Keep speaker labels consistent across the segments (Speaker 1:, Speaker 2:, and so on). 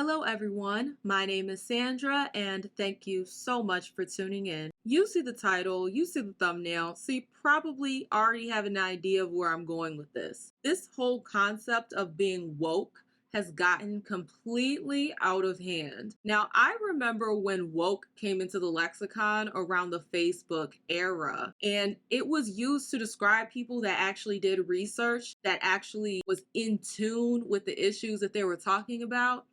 Speaker 1: Hello, everyone. My name is Sandra, and thank you so much for tuning in. You see the title, you see the thumbnail, so you probably already have an idea of where I'm going with this. This whole concept of being woke has gotten completely out of hand. Now, I remember when woke came into the lexicon around the Facebook era, and it was used to describe people that actually did research, that actually was in tune with the issues that they were talking about.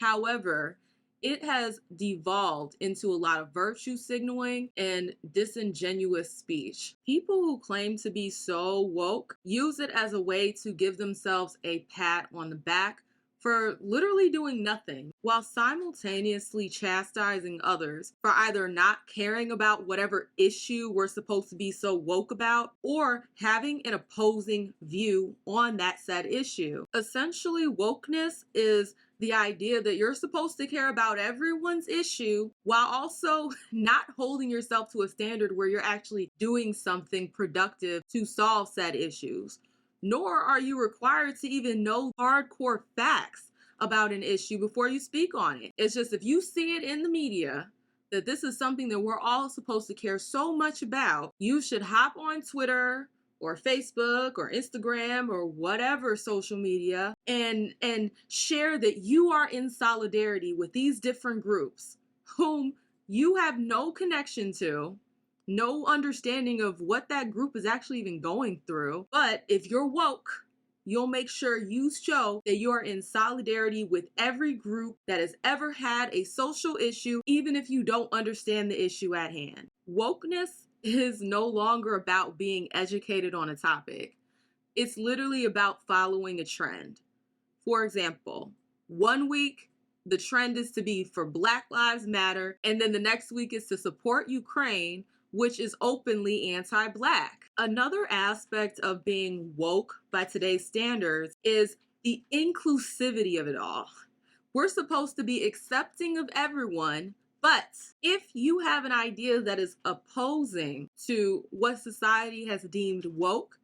Speaker 1: However, it has devolved into a lot of virtue signaling and disingenuous speech. People who claim to be so woke use it as a way to give themselves a pat on the back for literally doing nothing, while simultaneously chastising others for either not caring about whatever issue we're supposed to be so woke about or having an opposing view on that said issue. Essentially, wokeness is the idea that you're supposed to care about everyone's issue while also not holding yourself to a standard where you're actually doing something productive to solve said issues. Nor are you required to even know hardcore facts about an issue before you speak on it. It's just if you see it in the media that this is something that we're all supposed to care so much about, you should hop on Twitter or Facebook or Instagram or whatever social media and share that you are in solidarity with these different groups whom you have no connection to, no understanding of what that group is actually even going through. But if you're woke, you'll make sure you show that you're in solidarity with every group that has ever had a social issue, even if you don't understand the issue at hand. Wokeness is no longer about being educated on a topic. It's literally about following a trend. For example, one week, the trend is to be for Black Lives Matter, and then the next week is to support Ukraine, which is openly anti-Black. Another aspect of being woke by today's standards is the inclusivity of it all. We're supposed to be accepting of everyone, but if you have an idea that is opposing to what society has deemed woke,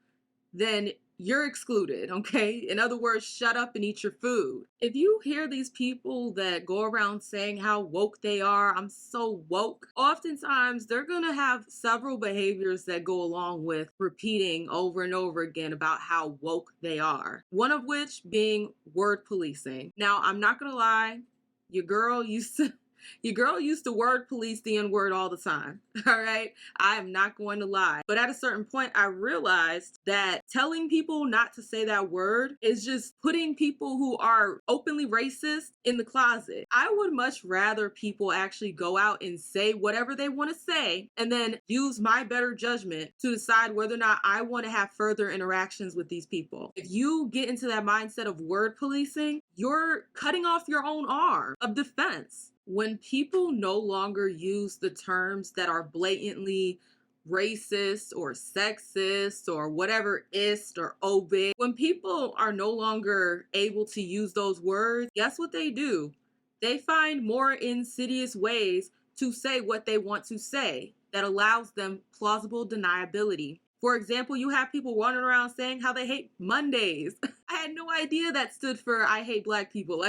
Speaker 1: then you're excluded, okay? In other words, shut up and eat your food. If you hear these people that go around saying how woke they are, I'm so woke, oftentimes they're gonna have several behaviors that go along with repeating over and over again about how woke they are. One of which being word policing. Now, I'm not gonna lie, your girl used to word police the N-word all the time, all right? I am not going to lie. But at a certain point, I realized that telling people not to say that word is just putting people who are openly racist in the closet. I would much rather people actually go out and say whatever they want to say and then use my better judgment to decide whether or not I want to have further interactions with these people. If you get into that mindset of word policing, you're cutting off your own arm of defense. When people no longer use the terms that are blatantly racist or sexist or whatever ist or obit, when people are no longer able to use those words, guess what they do? They find more insidious ways to say what they want to say that allows them plausible deniability. For example, you have people running around saying how they hate Mondays. I had no idea that stood for I hate Black people.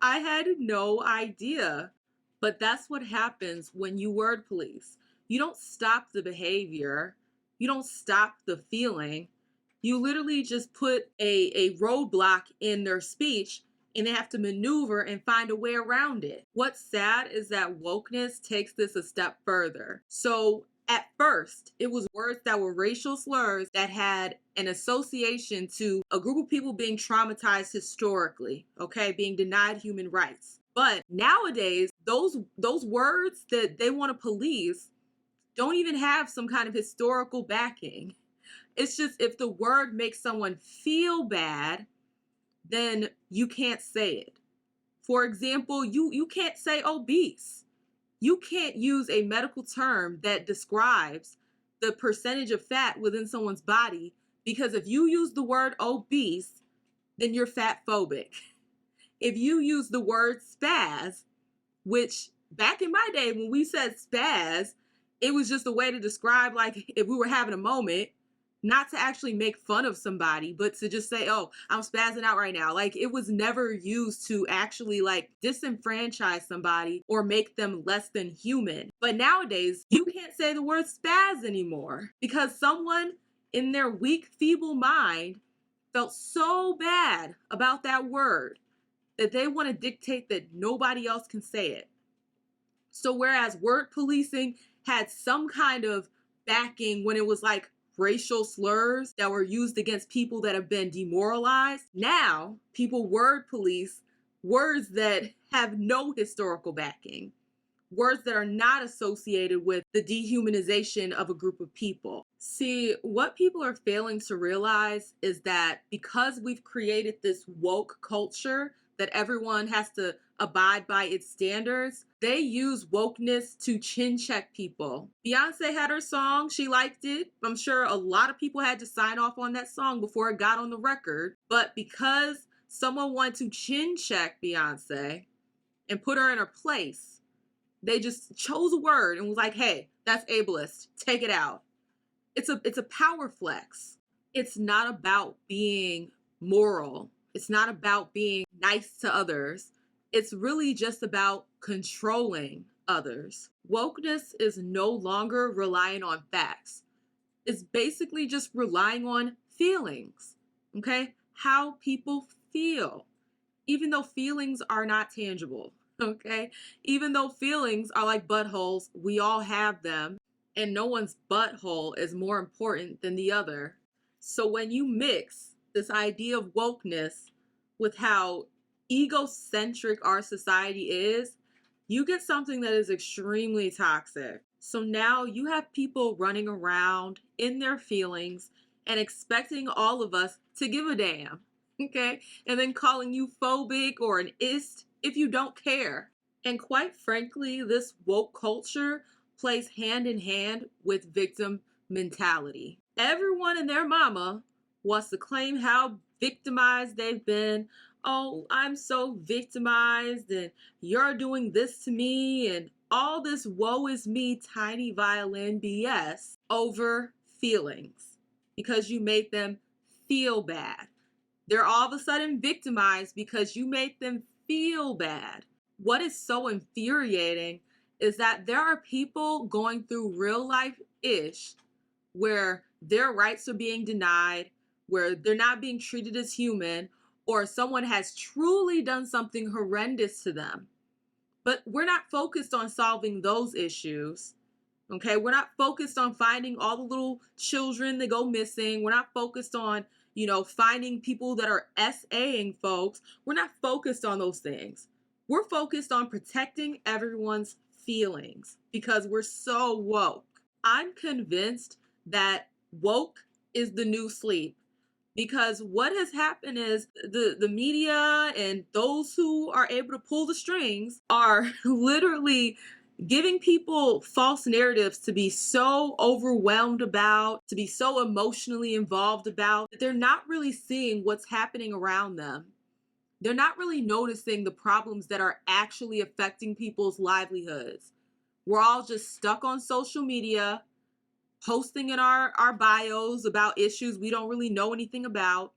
Speaker 1: I had no idea. But that's what happens when you word police. You don't stop the behavior. You don't stop the feeling. You literally just put a roadblock in their speech and they have to maneuver and find a way around it. What's sad is that wokeness takes this a step further. So at first, it was words that were racial slurs that had an association to a group of people being traumatized historically, okay, being denied human rights. But nowadays, those words that they want to police don't even have some kind of historical backing. It's just if the word makes someone feel bad, then you can't say it. For example, you can't say obese. You can't use a medical term that describes the percentage of fat within someone's body, because if you use the word obese, then you're fat phobic. If you use the word spaz, which back in my day when we said spaz, it was just a way to describe like if we were having a moment. not to actually make fun of somebody, but to just say, oh, I'm spazzing out right now. Like, it was never used to actually like disenfranchise somebody or make them less than human. But nowadays, you can't say the word spaz anymore because someone in their weak, feeble mind felt so bad about that word that they want to dictate that nobody else can say it. So whereas word policing had some kind of backing when it was like racial slurs that were used against people that have been demoralized, now people word police words that have no historical backing, words that are not associated with the dehumanization of a group of people. See, what people are failing to realize is that because we've created this woke culture that everyone has to abide by its standards, they use wokeness to chin check people. Beyonce had her song, she liked it. I'm sure a lot of people had to sign off on that song before it got on the record. But because someone wanted to chin check Beyonce and put her in her place, they just chose a word and was like, hey, that's ableist. Take it out. It's a power flex. It's not about being moral. It's not about being nice to others. It's really just about controlling others. Wokeness is no longer relying on facts. It's basically just relying on feelings. Okay? How people feel. Even though feelings are not tangible. Okay? Even though feelings are like buttholes, we all have them, and no one's butthole is more important than the other. So when you mix this idea of wokeness with how egocentric our society is, you get something that is extremely toxic. So now you have people running around in their feelings and expecting all of us to give a damn, okay? And then calling you phobic or an ist if you don't care. And quite frankly, this woke culture plays hand in hand with victim mentality. Everyone and their mama wants to claim how victimized they've been. Oh, I'm so victimized, and you're doing this to me, and all this woe is me tiny violin BS over feelings because you made them feel bad. They're all of a sudden victimized because you made them feel bad. What is so infuriating is that there are people going through real life ish where their rights are being denied, where they're not being treated as human, or someone has truly done something horrendous to them. But we're not focused on solving those issues. Okay, we're not focused on finding all the little children that go missing. We're not focused on, finding people that are SAing folks. We're not focused on those things. We're focused on protecting everyone's feelings because we're so woke. I'm convinced that woke is the new sleep because what has happened is the media and those who are able to pull the strings are literally giving people false narratives to be so overwhelmed about, to be so emotionally involved about, that they're not really seeing what's happening around them. They're not really noticing the problems that are actually affecting people's livelihoods. We're all just stuck on social media, posting in our bios about issues we don't really know anything about,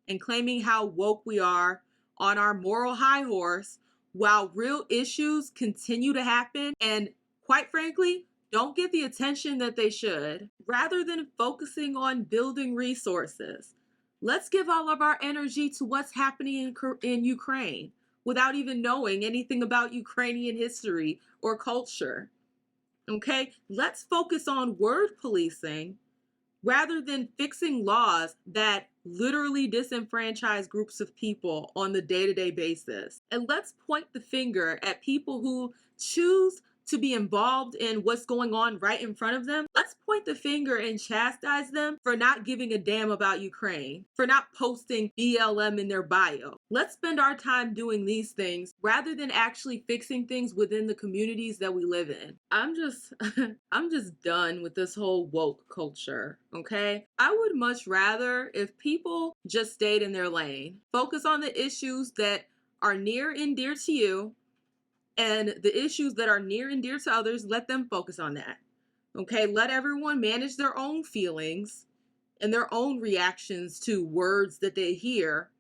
Speaker 1: and claiming how woke we are on our moral high horse while real issues continue to happen and, quite frankly, don't get the attention that they should. Rather than focusing on building resources, let's give all of our energy to what's happening in Ukraine without even knowing anything about Ukrainian history or culture. Okay, let's focus on word policing rather than fixing laws that literally disenfranchise groups of people on the day-to-day basis. And let's point the finger at people who choose to be involved in what's going on right in front of them. Let's point the finger and chastise them for not giving a damn about Ukraine, for not posting BLM in their bio. Let's spend our time doing these things rather than actually fixing things within the communities that we live in. I'm just done with this whole woke culture, okay? I would much rather if people just stayed in their lane, focus on the issues that are near and dear to you, and the issues that are near and dear to others, let them focus on that. Okay, let everyone manage their own feelings and their own reactions to words that they hear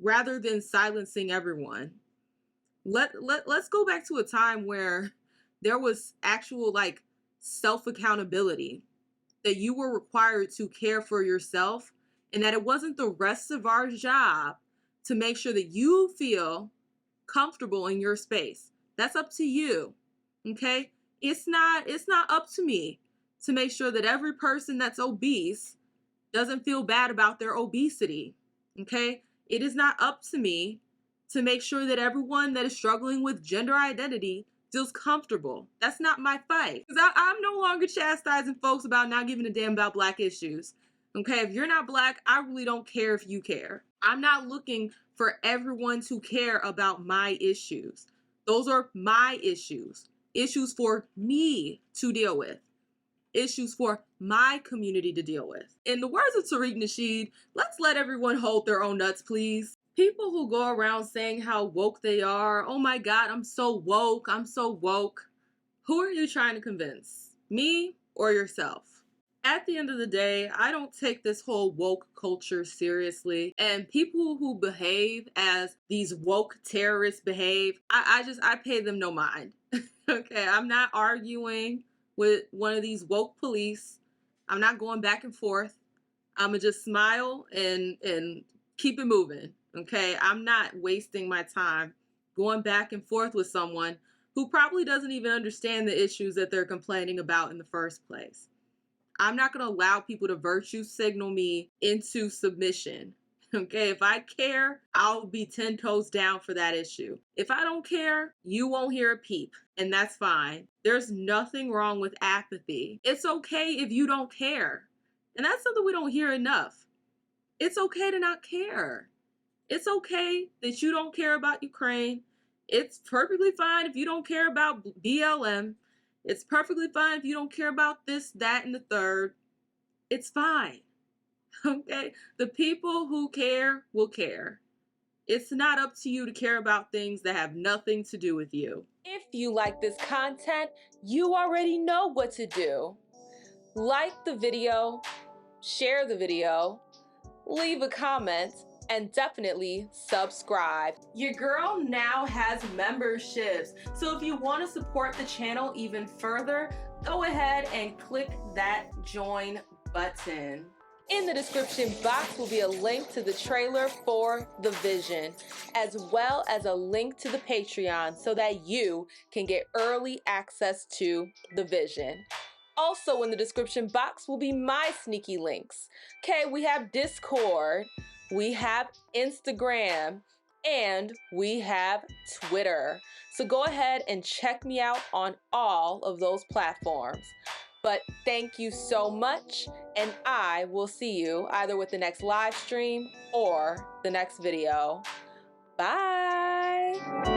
Speaker 1: rather than silencing everyone. Let's go back to a time where there was actual like self accountability, that you were required to care for yourself, and that it wasn't the rest of our job to make sure that you feel comfortable in your space. That's up to you. Okay? It's not up to me to make sure that every person that's obese doesn't feel bad about their obesity. Okay? It is not up to me to make sure that everyone that is struggling with gender identity feels comfortable. That's not my fight. Because I'm no longer chastising folks about not giving a damn about Black issues. Okay, if you're not Black, I really don't care if you care. I'm not looking for everyone to care about my issues. Those are my issues. Issues for me to deal with. Issues for my community to deal with. In the words of Tariq Nasheed, let's let everyone hold their own nuts, please. People who go around saying how woke they are, oh my God, I'm so woke, I'm so woke. Who are you trying to convince? Me or yourself? At the end of the day, I don't take this whole woke culture seriously. And people who behave as these woke terrorists behave, I pay them no mind. Okay, I'm not arguing with one of these woke police. I'm not going back and forth. I'm gonna just smile and keep it moving. Okay, I'm not wasting my time going back and forth with someone who probably doesn't even understand the issues that they're complaining about in the first place. I'm not going to allow people to virtue signal me into submission. Okay, if I care, I'll be 10 toes down for that issue. If I don't care, you won't hear a peep, and that's fine. There's nothing wrong with apathy. It's okay if you don't care. And that's something we don't hear enough. It's okay to not care. It's okay that you don't care about Ukraine. It's perfectly fine if you don't care about BLM. It's perfectly fine if you don't care about this, that, and the third. It's fine. Okay? The people who care will care. It's not up to you to care about things that have nothing to do with you. If you like this content, you already know what to do. Like the video, share the video, leave a comment, and definitely subscribe. Your girl now has memberships, so if you want to support the channel even further, go ahead and click that join button. In the description box will be a link to the trailer for The Vision, as well as a link to the Patreon so that you can get early access to The Vision. Also in the description box will be my sneaky links. Okay, we have Discord, we have Instagram, and we have Twitter. So go ahead and check me out on all of those platforms. But thank you so much, and I will see you either with the next live stream or the next video. Bye!